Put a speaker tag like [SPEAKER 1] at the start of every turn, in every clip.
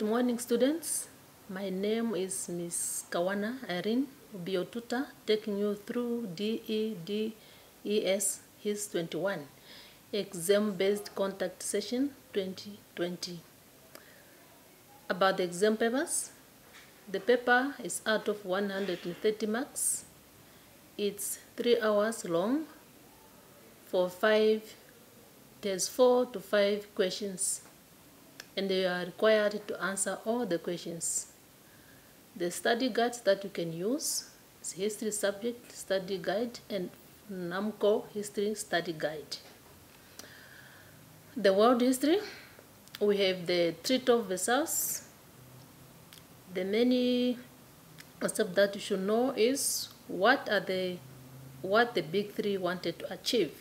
[SPEAKER 1] Good morning, students. My name is Miss Kawana Irene, will be your tutor, taking you through DEDES HIS21 exam-based contact session 2020. About the exam papers, the paper is out of 130 marks. It's 3 hours long for 4 to 5 questions, and you are required to answer all the questions. The study guides that you can use is History Subject Study Guide and NAMCO History Study Guide. The world history, we have the Treaty of Versailles. The many concepts that you should know is what the big three wanted to achieve.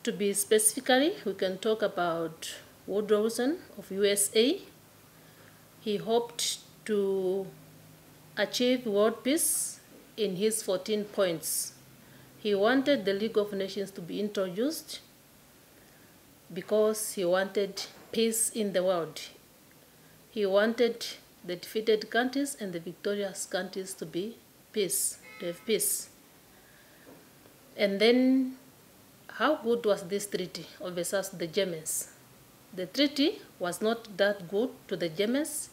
[SPEAKER 1] To be specifically, we can talk about Woodrow Wilson of USA. He hoped to achieve world peace in his 14 points. He wanted the League of Nations to be introduced because he wanted peace in the world. He wanted the defeated countries and the victorious countries to have peace. And then, how good was this treaty of Versailles to the Germans? The treaty was not that good to the Germans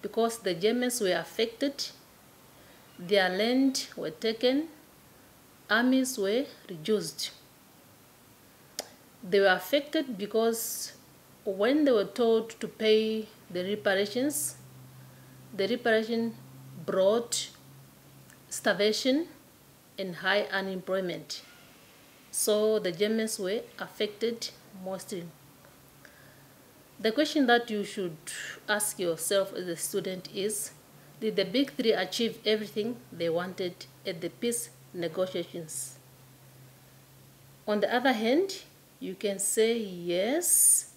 [SPEAKER 1] because the Germans were affected, their land were taken, armies were reduced. They were affected because when they were told to pay the reparations brought starvation and high unemployment. So the Germans were affected mostly. The question that you should ask yourself as a student is, did the big three achieve everything they wanted at the peace negotiations? On the other hand, you can say yes,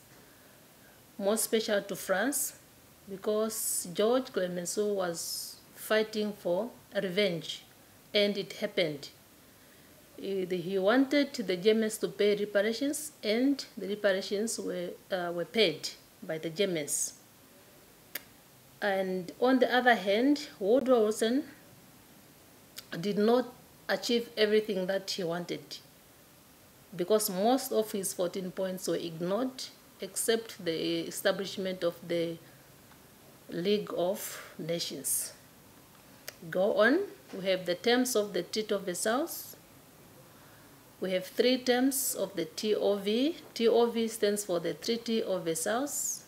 [SPEAKER 1] more special to France, because George Clemenceau was fighting for revenge, and it happened. He wanted the Germans to pay reparations, and the reparations were paid by the Germans. And on the other hand, Woodrow Wilson did not achieve everything that he wanted because most of his 14 points were ignored, except the establishment of the League of Nations. Go on. We have the terms of the Treaty of Versailles. We have 3 terms of the TOV. TOV stands for the Treaty of Versailles.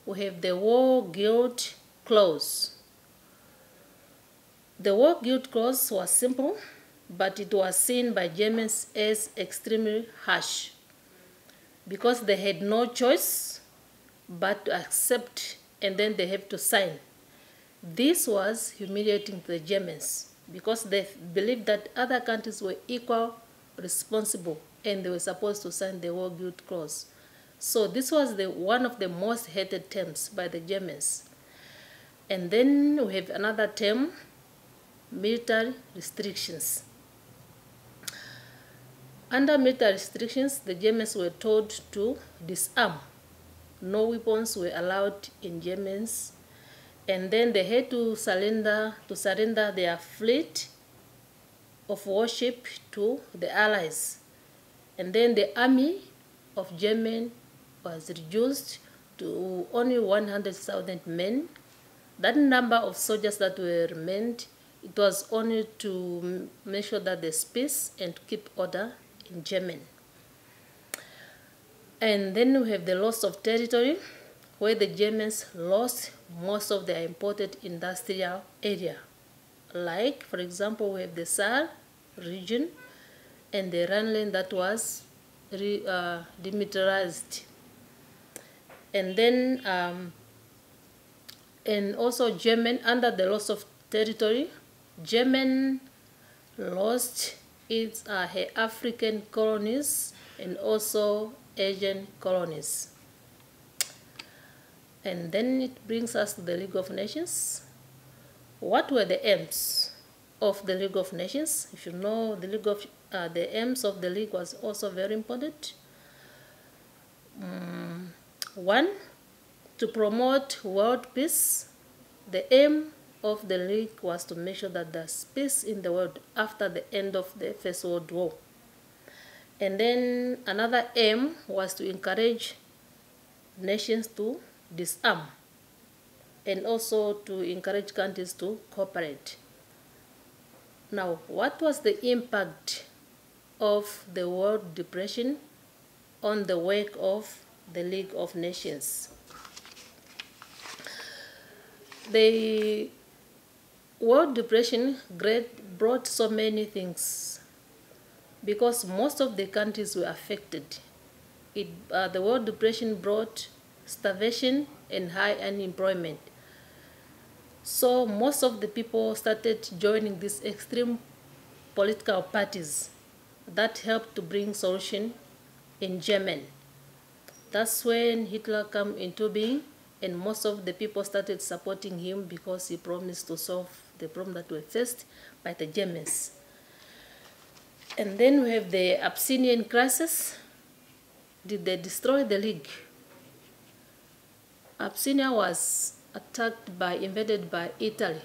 [SPEAKER 1] We have the War Guilt Clause. The War Guilt Clause was simple, but it was seen by Germans as extremely harsh because they had no choice but to accept, and then they have to sign. This was humiliating to the Germans because they believed that other countries were equal responsible and they were supposed to sign the War Guilt Clause. So this was one of the most hated terms by the Germans. And then we have another term, military restrictions. Under military restrictions, the Germans were told to disarm. No weapons were allowed in Germans, and then they had to surrender their fleet of warship to the Allies. And then the army of Germany was reduced to only 100,000 men. That number of soldiers that were remained, it was only to make sure that there's peace and to keep order in Germany. And then we have the loss of territory, where the Germans lost most of their important industrial area. Like, for example, we have the Saar region and the Rhineland that was demilitarized. And then, and also German, under the loss of territory, German lost its African colonies and also Asian colonies. And then it brings us to the League of Nations. What were the aims of the League of Nations? If you know, the aims of the League was also very important. 1, To promote world peace, the aim of the League was to make sure that there's peace in the world after the end of the First World War. And then another aim was to encourage nations to disarm and also to encourage countries to cooperate. Now, what was the impact of the World Depression on the work of the League of Nations? The World Depression brought so many things because most of the countries were affected. The World Depression brought starvation and high unemployment. So most of the people started joining these extreme political parties that helped to bring solution in Germany. That's when Hitler came into being, and most of the people started supporting him because he promised to solve the problem that were faced by the Germans. And then we have the Abyssinian crisis. Did they destroy the League? Abyssinia was invaded by Italy.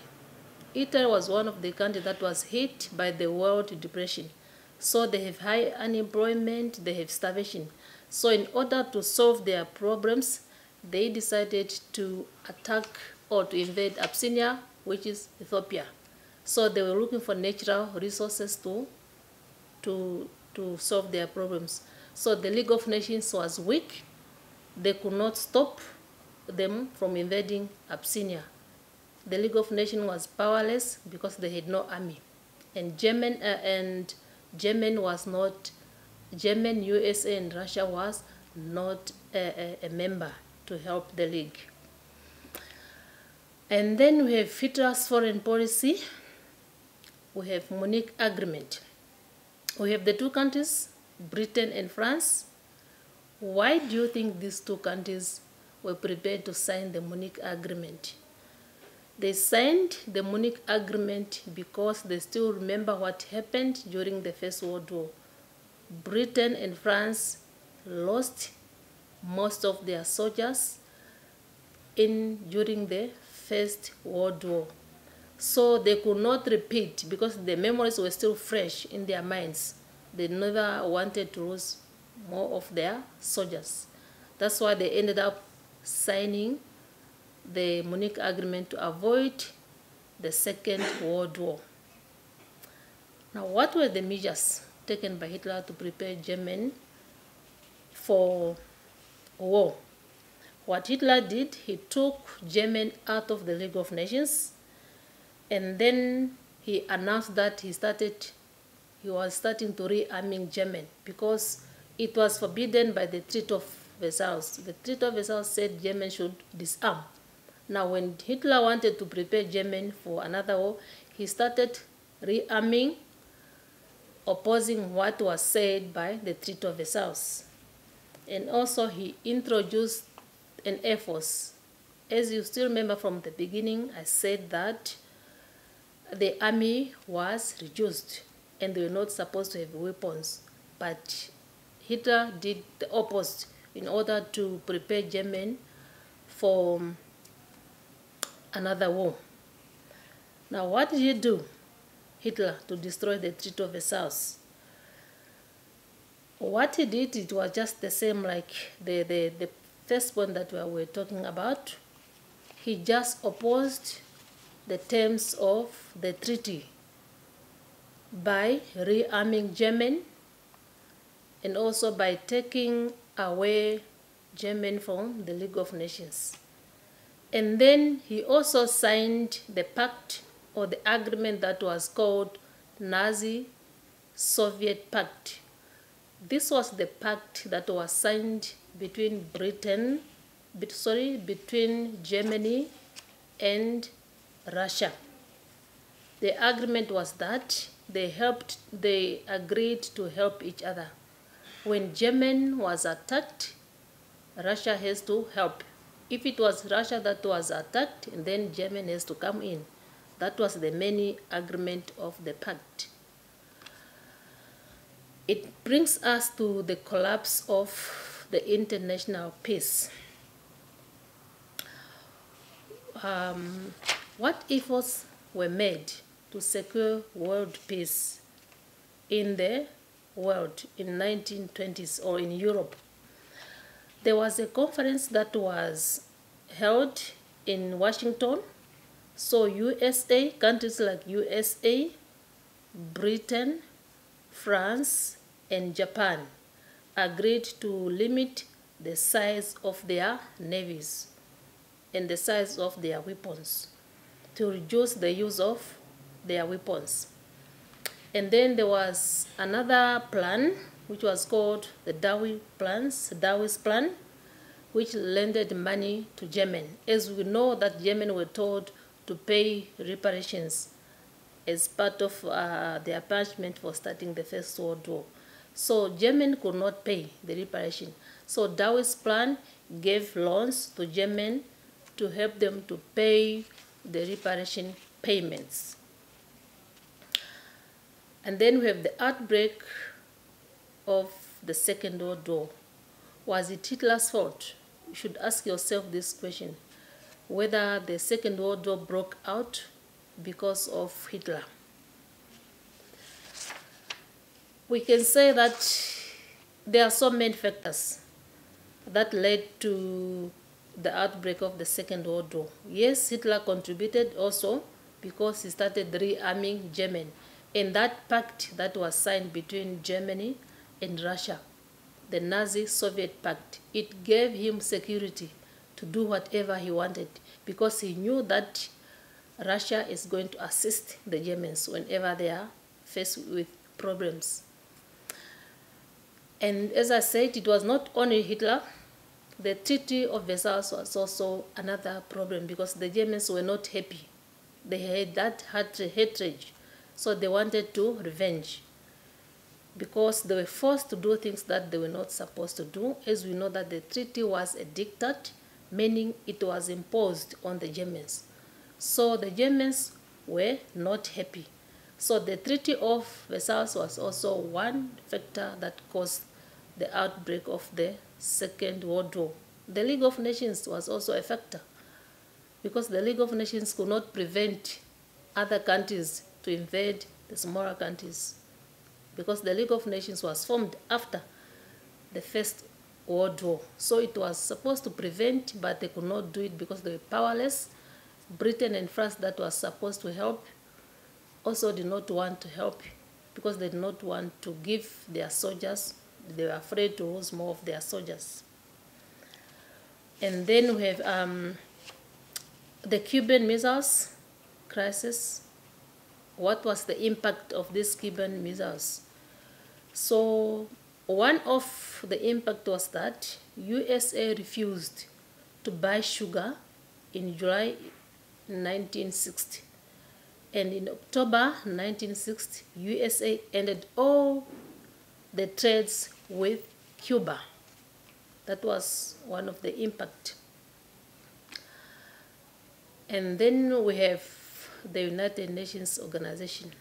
[SPEAKER 1] Italy was one of the countries that was hit by the World Depression. So they have high unemployment, they have starvation. So in order to solve their problems, they decided to attack or to invade Abyssinia, which is Ethiopia. So they were looking for natural resources to solve their problems. So the League of Nations was weak. They could not stop them from invading Abyssinia. The League of Nations was powerless because they had no army. And Germany, USA, and Russia was not a member to help the League. And then we have Hitler's foreign policy. We have Munich Agreement. We have the two countries, Britain and France. Why do you think these two countries were prepared to sign the Munich Agreement? They signed the Munich Agreement because they still remember what happened during the First World War. Britain and France lost most of their soldiers during the First World War. So they could not repeat because the memories were still fresh in their minds. They never wanted to lose more of their soldiers. That's why they ended up signing the Munich Agreement to avoid the Second World War. Now, what were the measures taken by Hitler to prepare Germany for war? What Hitler did, he took Germany out of the League of Nations, and then he announced that he was starting to rearming Germany because it was forbidden by the Treaty of Versailles. The Treaty of Versailles said Germany should disarm. Now, when Hitler wanted to prepare Germany for another war, he started rearming, opposing what was said by the Treaty of Versailles. And also he introduced an Air Force. As you still remember from the beginning, I said that the army was reduced and they were not supposed to have weapons. But Hitler did the opposite in order to prepare Germany for another war. Now, what did he do, Hitler, to destroy the Treaty of Versailles? What he did, it was just the same like the first one that we were talking about. He just opposed the terms of the treaty by rearming Germany and also by taking away Germany from the League of Nations. And then he also signed the pact or the agreement that was called Nazi-Soviet Pact. This was the pact that was signed between Germany and Russia. The agreement was that they agreed to help each other. When Germany was attacked, Russia has to help. If it was Russia that was attacked, then Germany has to come in. That was the main agreement of the pact. It brings us to the collapse of the international peace. what efforts were made to secure world peace in the world in 1920s or in Europe? There was a conference that was held in Washington. So USA, countries like USA, Britain, France, and Japan agreed to limit the size of their navies and the size of their weapons to reduce the use of their weapons. And then there was another plan which was called the Dawes Plan, which lended money to Yemen. As we know that Yemen were told to pay reparations as part of their punishment for starting the First World War. So Yemen could not pay the reparation. So Dawes Plan gave loans to Yemen to help them to pay the reparation payments. And then we have the outbreak of the Second World War. Was it Hitler's fault? You should ask yourself this question, whether the Second World War broke out because of Hitler. We can say that there are so many factors that led to the outbreak of the Second World War. Yes, Hitler contributed also because he started rearming Germany. And that pact that was signed between Germany and Russia, the Nazi-Soviet pact, it gave him security to do whatever he wanted because he knew that Russia is going to assist the Germans whenever they are faced with problems. And as I said, it was not only Hitler. The Treaty of Versailles was also another problem because the Germans were not happy. They had that hatred, so they wanted to revenge because they were forced to do things that they were not supposed to do. As we know that the treaty was a diktat, meaning it was imposed on the Germans. So the Germans were not happy. So the Treaty of Versailles was also one factor that caused the outbreak of the Second World War. The League of Nations was also a factor because the League of Nations could not prevent other countries to invade the smaller countries because the League of Nations was formed after the First World War. So it was supposed to prevent, but they could not do it because they were powerless. Britain and France, that was supposed to help, also did not want to help because they did not want to give their soldiers. They were afraid to lose more of their soldiers. And then we have the Cuban Missiles crisis. What was the impact of these Cuban missiles? So one of the impact was that USA refused to buy sugar in July 1960. And in October 1960, USA ended all the trades with Cuba. That was one of the impact. And then we have the United Nations Organization.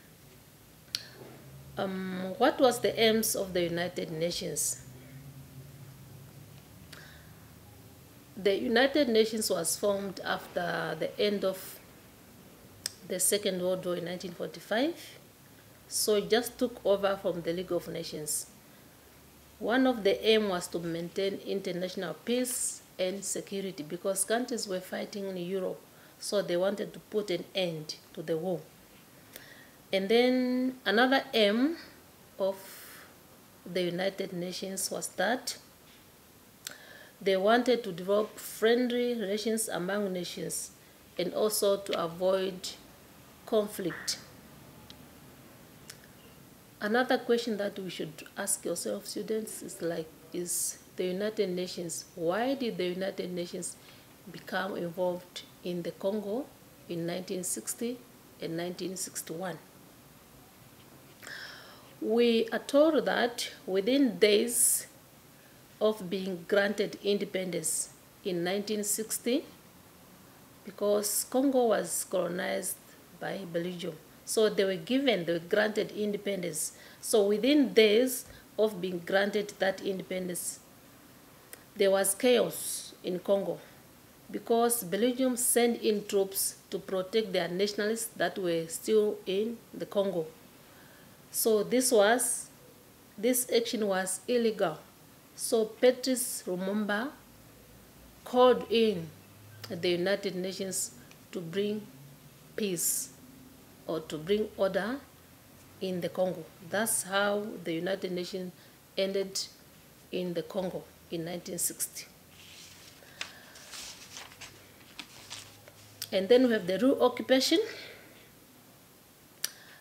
[SPEAKER 1] What was the aims of the United Nations? The United Nations was formed after the end of the Second World War in 1945. So it just took over from the League of Nations. One of the aims was to maintain international peace and security because countries were fighting in Europe, so they wanted to put an end to the war. And then another aim of the United Nations was that they wanted to develop friendly relations among nations and also to avoid conflict. Another question that we should ask yourself, students, is the United Nations, why did the United Nations become involved in the Congo in 1960 and 1961? We are told that within days of being granted independence in 1960, because Congo was colonized by Belgium, so they were granted independence. So within days of being granted that independence, there was chaos in Congo. because Belgium sent in troops to protect their nationalists that were still in the Congo. So this action was illegal. So Patrice Lumumba called in the United Nations to bring peace or to bring order in the Congo. That's how the United Nations ended in the Congo in 1960. And then we have the Ruhr occupation.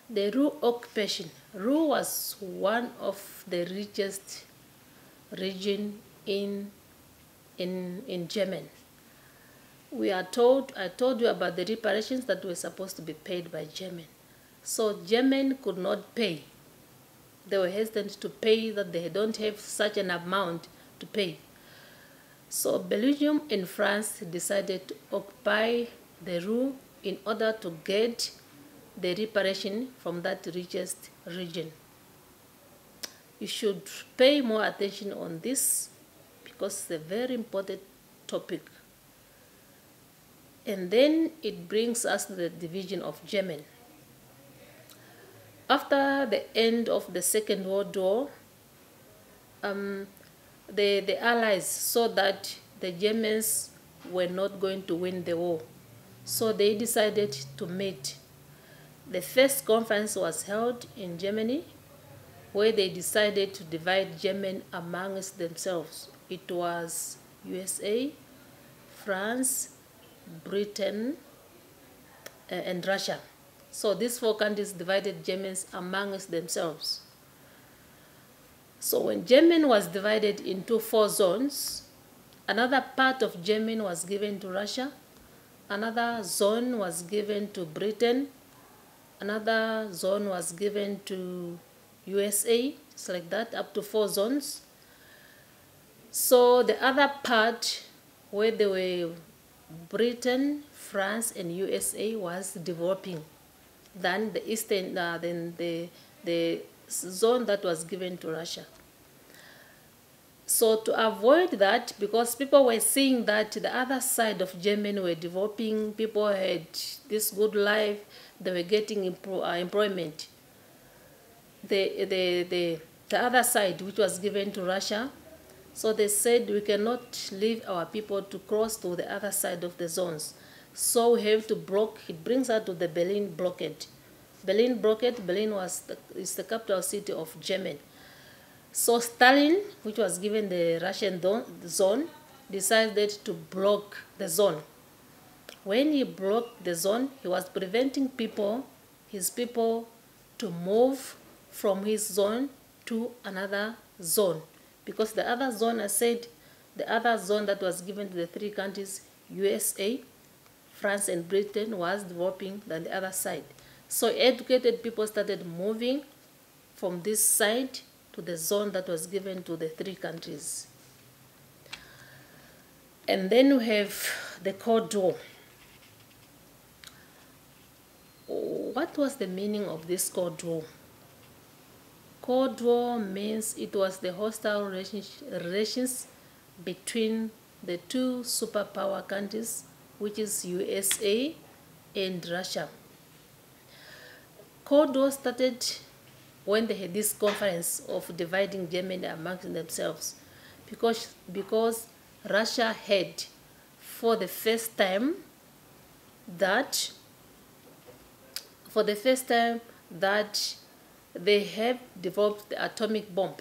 [SPEAKER 1] The Ruhr occupation. Ruhr was one of the richest region in Germany. I told you about the reparations that were supposed to be paid by Germany. So Germany could not pay. They were hesitant to pay, that they don't have such an amount to pay. So Belgium and France decided to occupy the Ruhr in order to get the reparation from that richest region. You should pay more attention on this because it's a very important topic. And then it brings us to the division of Germany. After the end of the Second World War, the Allies saw that the Germans were not going to win the war. So they decided to meet. The first conference was held in Germany, where they decided to divide Germany amongst themselves. It was USA, France, Britain, and Russia. So these four countries divided Germans amongst themselves. So when Germany was divided into 4 zones, another part of Germany was given to Russia, another zone was given to Britain, another zone was given to USA, it's like that, up to 4 zones. So the other part where they were Britain, France, and USA was developing than the eastern, than the zone that was given to Russia. So to avoid that, because people were seeing that the other side of Germany were developing, people had this good life, they were getting employment. The other side, which was given to Russia, so they said we cannot leave our people to cross to the other side of the zones. So we have to block. It brings us to the Berlin blockade. Berlin is the capital city of Germany. So Stalin, which was given the Russian zone, decided to block the zone. When he blocked the zone, he was preventing his people, to move from his zone to another zone. Because the other zone, I said, the other zone that was given to the 3 countries, USA, France, and Britain, was developing than the other side. So educated people started moving from this side to the zone that was given to the 3 countries. And then we have the Cold War. What was the meaning of this Cold War? Cold War means it was the hostile relations between the 2 superpower countries, which is USA and Russia. Cold War started when they had this conference of dividing Germany amongst themselves, because Russia had, for the first time that they have developed the atomic bomb.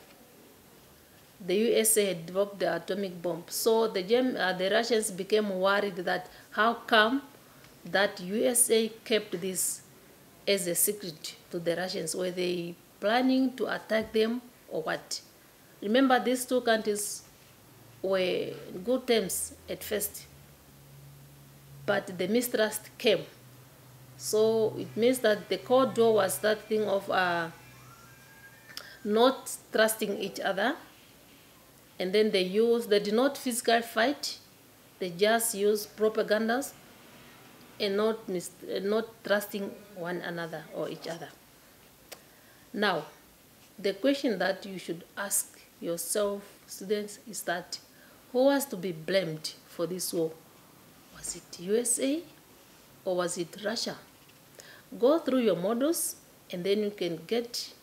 [SPEAKER 1] The USA had developed the atomic bomb. So the Russians became worried that how come that USA kept this as a secret to the Russians? Were they planning to attack them or what? Remember, these 2 countries were in good terms at first, but the mistrust came. So it means that the Cold War was that thing of not trusting each other, and then they did not physically fight, they just used propagandas and not trusting one another or each other. Now, the question that you should ask yourself, students, is that who was to be blamed for this war? Was it USA or was it Russia? Go through your models and then you can get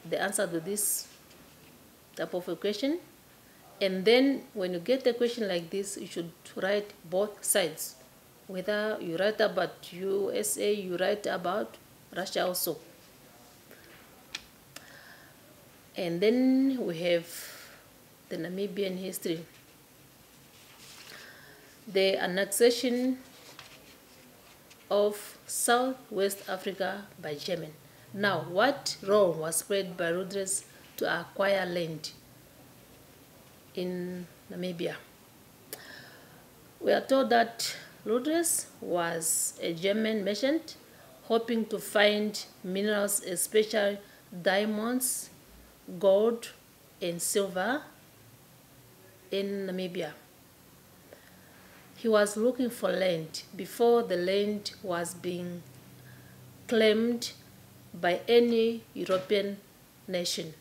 [SPEAKER 1] the answer to this type of a question. And then when you get a question like this, you should write both sides. Whether you write about USA, you write about Russia also. And then we have the Namibian history. The annexation of Southwest Africa by German. Now, what role was played by Rudres to acquire land in Namibia? We are told that Rudres was a German merchant hoping to find minerals, especially diamonds, gold, and silver in Namibia. He was looking for land before the land was being claimed by any European nation.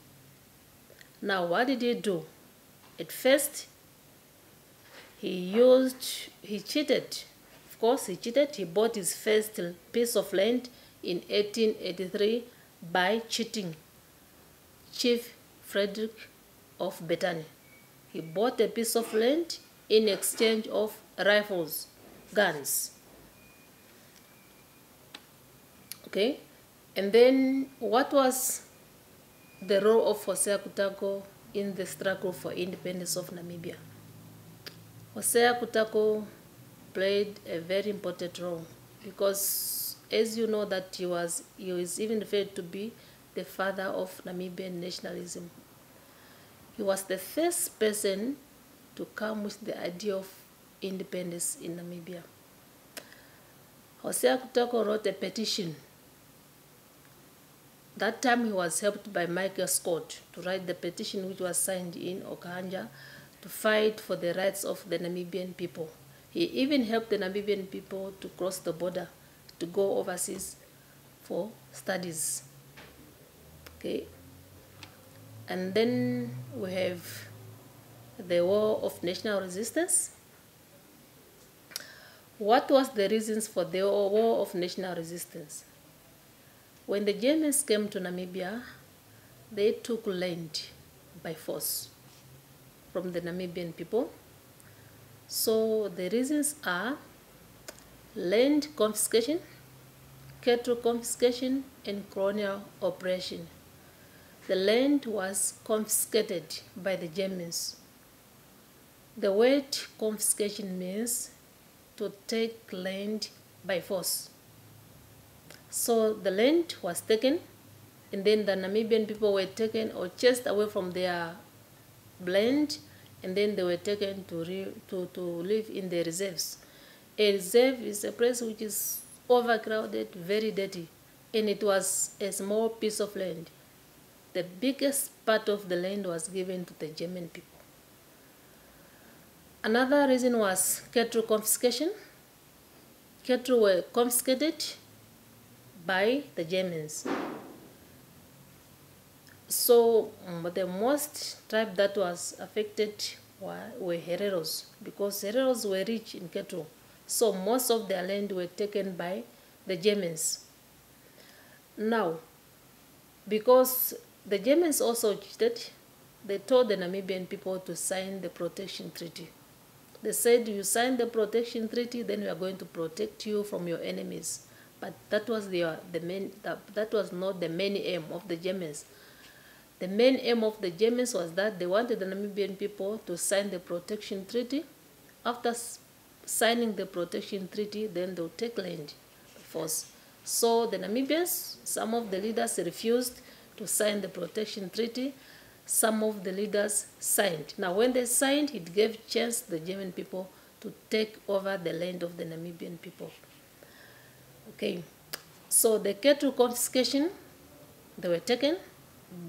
[SPEAKER 1] Now, what did he do? At first, he cheated. Of course, he cheated. He bought his first piece of land in 1883 by cheating Chief Frederick of Bethany. He bought a piece of land in exchange of rifles, guns. Okay, and then what was the role of Hosea Kutako in the struggle for independence of Namibia? Hosea Kutako played a very important role because, as you know, that he is even referred to be the father of Namibian nationalism. He was the first person to come with the idea of independence in Namibia. Hosea Kutako wrote a petition. That time he was helped by Michael Scott to write the petition, which was signed in Okanja to fight for the rights of the Namibian people. He even helped the Namibian people to cross the border to go overseas for studies. Okay. And then we have the War of National Resistance. What was the reasons for the War of National Resistance? When the Germans came to Namibia, they took land by force from the Namibian people. So the reasons are land confiscation, cattle confiscation, and colonial oppression. The land was confiscated by the Germans. The word confiscation means to take land by force. So the land was taken, and then the Namibian people were taken or chased away from their land, and then they were taken to live in the reserves. A reserve is a place which is overcrowded, very dirty, and it was a small piece of land. The biggest part of the land was given to the German people. Another reason was cattle confiscation. Cattle were confiscated by the Germans. So the most tribe that was affected were Hereros, because Hereros were rich in cattle. So most of their land were taken by the Germans. Now, because the Germans also cheated, they told the Namibian people to sign the protection treaty. They said, you sign the protection treaty, then we are going to protect you from your enemies. But that was that was not the main aim of the Germans. The main aim of the Germans was that they wanted the Namibian people to sign the protection treaty. After signing the protection treaty, then they'll take land by force. So the Namibians, some of the leaders refused to sign the protection treaty. Some of the leaders signed. Now, when they signed, it gave chance to the German people to take over the land of the Namibian people. Okay, so the cattle confiscation, they were taken.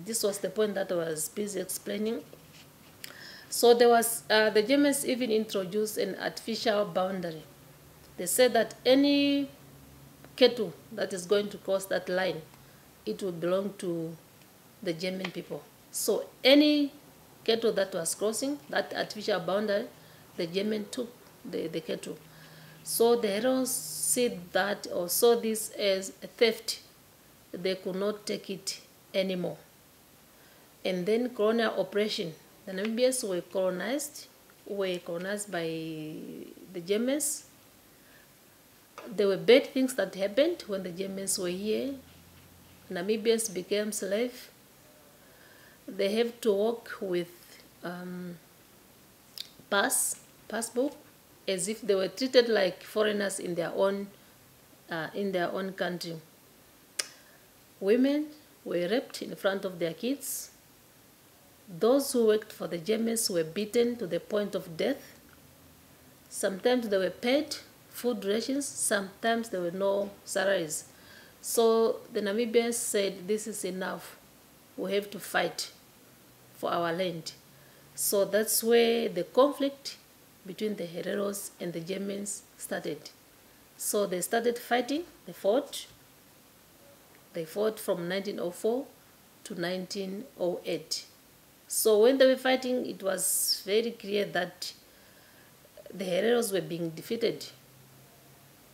[SPEAKER 1] This was the point that I was busy explaining. So there was, the Germans even introduced an artificial boundary. They said that any cattle that is going to cross that line, it will belong to the German people. So any cattle that was crossing that artificial boundary, the German took the cattle. So the heroes said that or saw this as a theft. They could not take it anymore. And then colonial oppression. The Namibians were colonized by the Germans. There were bad things that happened when the Germans were here. Namibians became slaves. They have to work with passbook, as if they were treated like foreigners in their own country. Women were raped in front of their kids. Those who worked for the Germans were beaten to the point of death. Sometimes they were paid food rations, sometimes there were no salaries. So the Namibians said, this is enough. We have to fight for our land. So that's where the conflict between the Hereros and the Germans started. So they started fighting, they fought from 1904 to 1908. So when they were fighting, it was very clear that the Hereros were being defeated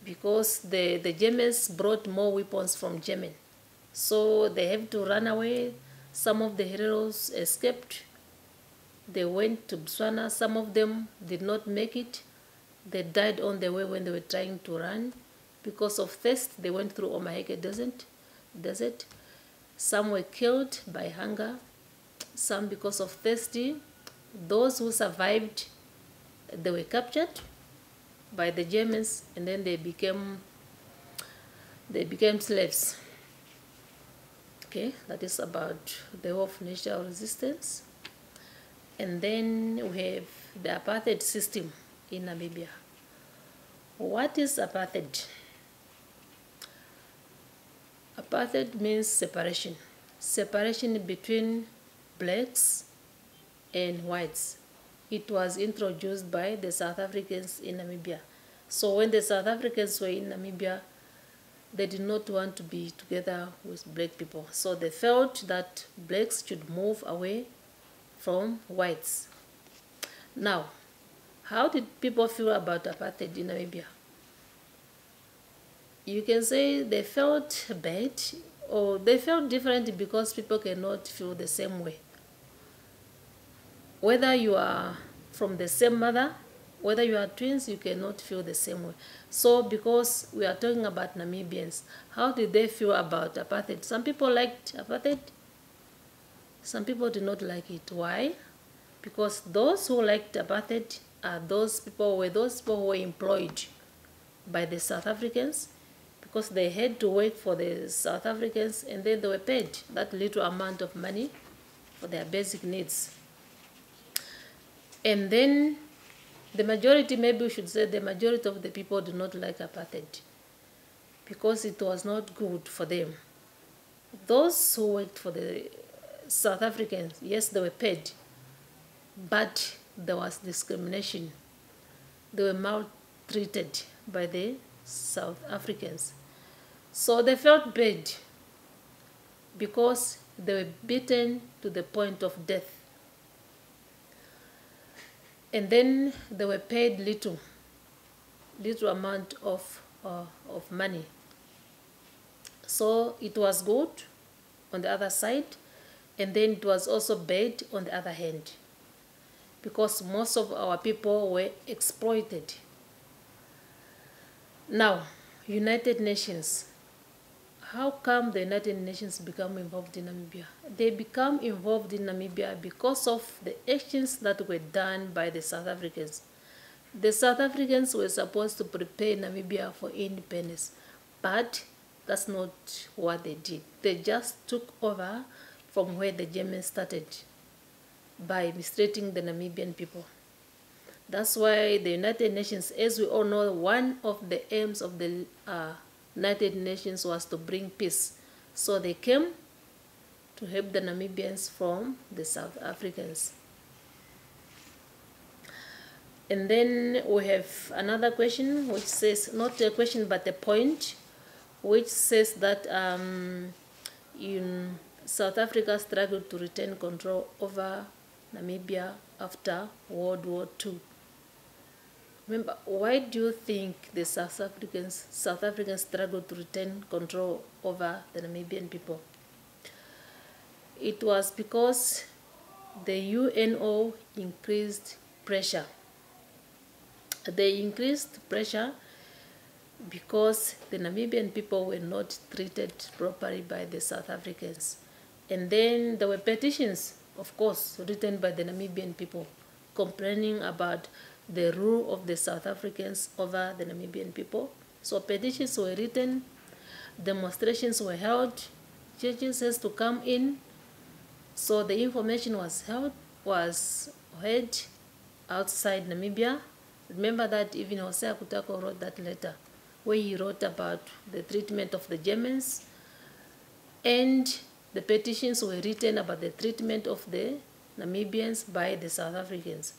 [SPEAKER 1] because the Germans brought more weapons from Germany. So they have to run away. Some of the Hereros escaped. They went to Botswana. Some of them did not make it. They died on the way when they were trying to run. Because of thirst, they went through Omaheke desert. Some were killed by hunger. Some because of thirsty. Those who survived, they were captured by the Germans, and then they became slaves. Okay, that is about the war of national resistance. And then we have the apartheid system in Namibia. What is apartheid? Apartheid means separation. Separation between blacks and whites. It was introduced by the South Africans in Namibia. So when the South Africans were in Namibia, they did not want to be together with black people. So they felt that blacks should move away from whites. Now, how did people feel about apartheid in Namibia? You can say they felt bad, or they felt different because people cannot feel the same way. Whether you are from the same mother, whether you are twins, you cannot feel the same way. So because we are talking about Namibians, how did they feel about apartheid? Some people liked apartheid. Some people did not like it. Why? Because those who liked apartheid are those people who were employed by the South Africans, because they had to work for the South Africans, and then they were paid that little amount of money for their basic needs. And then the majority, maybe we should say the majority of the people do not like apartheid because it was not good for them. Those who worked for the South Africans, yes, they were paid, but there was discrimination. They were maltreated by the South Africans. So they felt bad because they were beaten to the point of death. And then they were paid little amount of money. So it was good on the other side, and then it was also bad on the other hand, because most of our people were exploited. Now, United Nations. How come the United Nations become involved in Namibia? They become involved in Namibia because of the actions that were done by the South Africans. The South Africans were supposed to prepare Namibia for independence, but that's not what they did. They just took over from where the Germans started by mistreating the Namibian people. That's why the United Nations, as we all know, one of the aims of the United Nations was to bring peace. So they came to help the Namibians from the South Africans. And then we have another question which says, not a question but a point, which says that in South Africa struggled to retain control over Namibia after World War II. Remember, why do you think the South Africans struggled to retain control over the Namibian people? It was because the UNO increased pressure. They increased pressure because the Namibian people were not treated properly by the South Africans. And then there were petitions, of course, written by the Namibian people, complaining about the rule of the South Africans over the Namibian people. So petitions were written, demonstrations were held, judges has to come in. So the information was heard outside Namibia. Remember that even Jose Akutako wrote that letter, where he wrote about the treatment of the Germans, and the petitions were written about the treatment of the Namibians by the South Africans.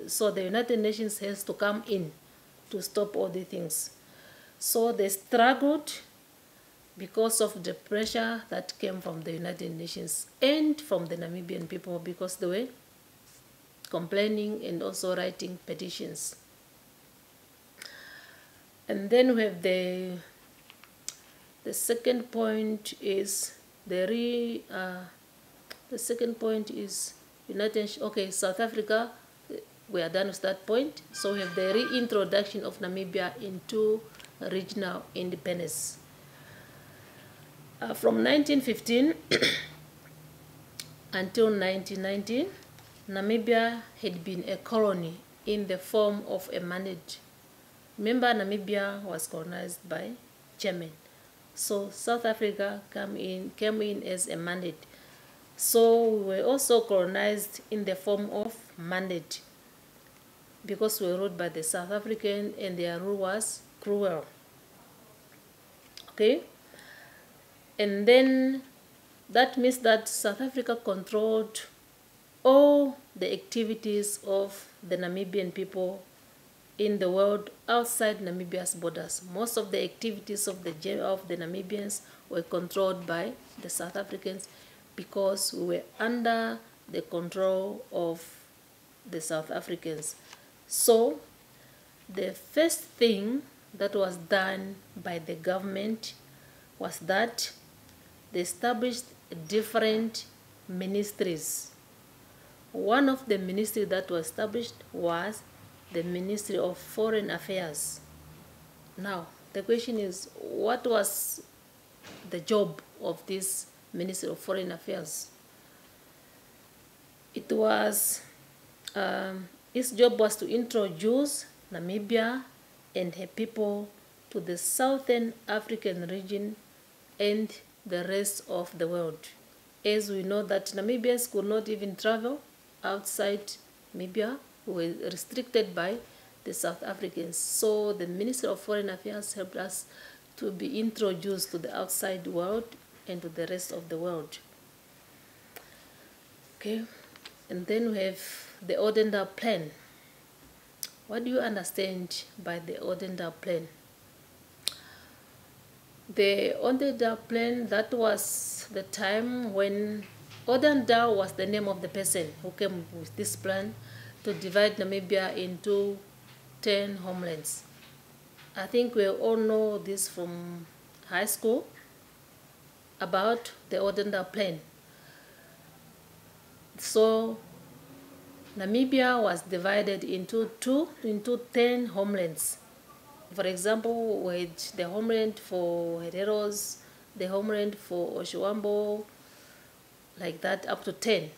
[SPEAKER 1] So the United Nations has to come in to stop all the things. So they struggled because of the pressure that came from the United Nations and from the Namibian people, because they were complaining and also writing petitions. And then we have the second point is South Africa. We are done with that point. So we have the reintroduction of Namibia into regional independence. From 1915 until 1990, Namibia had been a colony in the form of a mandate. Remember, Namibia was colonized by German. So South Africa came in as a mandate. So we were also colonized in the form of mandate, because we were ruled by the South African and their rule was cruel. Okay? And then that means that South Africa controlled all the activities of the Namibian people in the world outside Namibia's borders. Most of the activities of the Namibians were controlled by the South Africans, because we were under the control of the South Africans. So the first thing that was done by the government was that they established different ministries. One of the ministries that was established was the Ministry of Foreign Affairs. Now, the question is, what was the job of this Ministry of Foreign Affairs? It was, its job was to introduce Namibia and her people to the Southern African region and the rest of the world. As we know that Namibians could not even travel outside Namibia, were restricted by the South Africans. So the Ministry of Foreign Affairs helped us to be introduced to the outside world and to the rest of the world. Okay, and then we have the Odendaal Plan. What do you understand by the Odendaal Plan? The Odendaal Plan, that was the time when Odendaal was the name of the person who came with this plan to divide Namibia into 10 homelands. I think we all know this from high school about the Odendaal Plan. So Namibia was divided into 10 homelands. For example, with the homeland for Hereros, the homeland for Oshiwambo, like that, up to 10.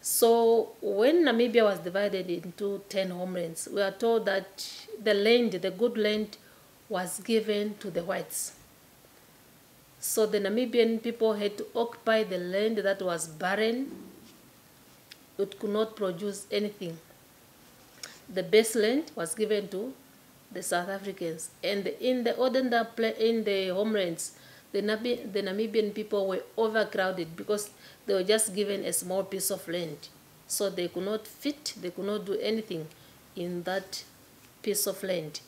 [SPEAKER 1] So when Namibia was divided into 10 homelands, we are told that the land, the good land, was given to the whites. So the Namibian people had to occupy the land that was barren. It could not produce anything. The best land was given to the South Africans. And in the Odendaal Plan, in the homelands, the Namibian people were overcrowded because they were just given a small piece of land. So they could not fit, they could not do anything in that piece of land.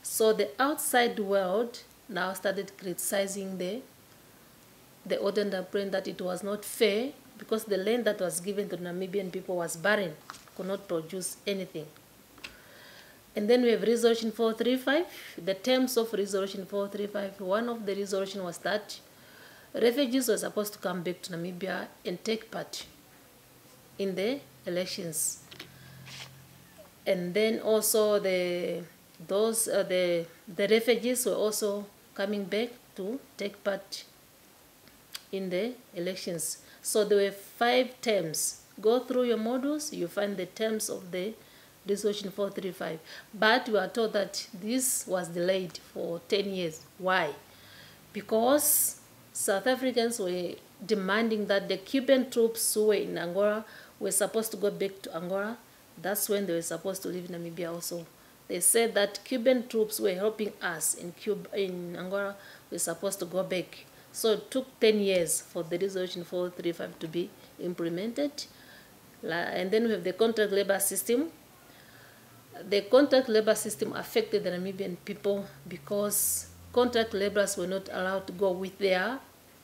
[SPEAKER 1] So the outside world now started criticizing the Odendaal Plan, that it was not fair because the land that was given to Namibian people was barren, could not produce anything. And then we have Resolution 435. The terms of Resolution 435, one of the resolution was that refugees were supposed to come back to Namibia and take part in the elections. And then also the refugees were also coming back to take part in the elections. So there were 5 terms. Go through your modules, you find the terms of the Resolution 435. But we are told that this was delayed for 10 years. Why? Because South Africans were demanding that the Cuban troops who were in Angola were supposed to go back to Angola. That's when they were supposed to leave Namibia also. They said that Cuban troops were helping us in Angola were supposed to go back. So it took 10 years for the Resolution 435 to be implemented. And then we have the contract labor system. The contract labor system affected the Namibian people because contract laborers were not allowed to go with their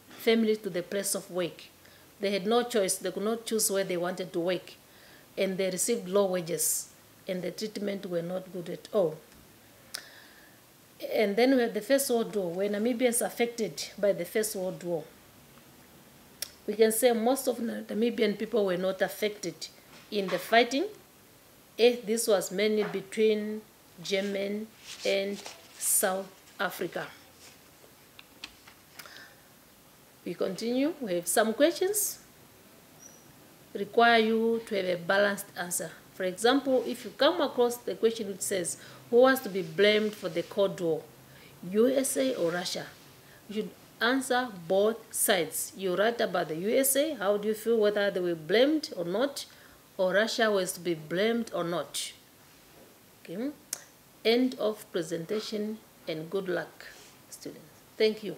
[SPEAKER 1] families to the place of work. They had no choice. They could not choose where they wanted to work. And they received low wages. And the treatment were not good at all. And then we have the First World War, where Namibians affected by the First World War. We can say most of the Namibian people were not affected in the fighting. This was mainly between Germany and South Africa. We continue. We have some questions. Require you to have a balanced answer. For example, if you come across the question which says, who was to be blamed for the Cold War, USA or Russia? You should answer both sides. You write about the USA, how do you feel whether they were blamed or not, or Russia was to be blamed or not. Okay. End of presentation, and good luck, students. Thank you.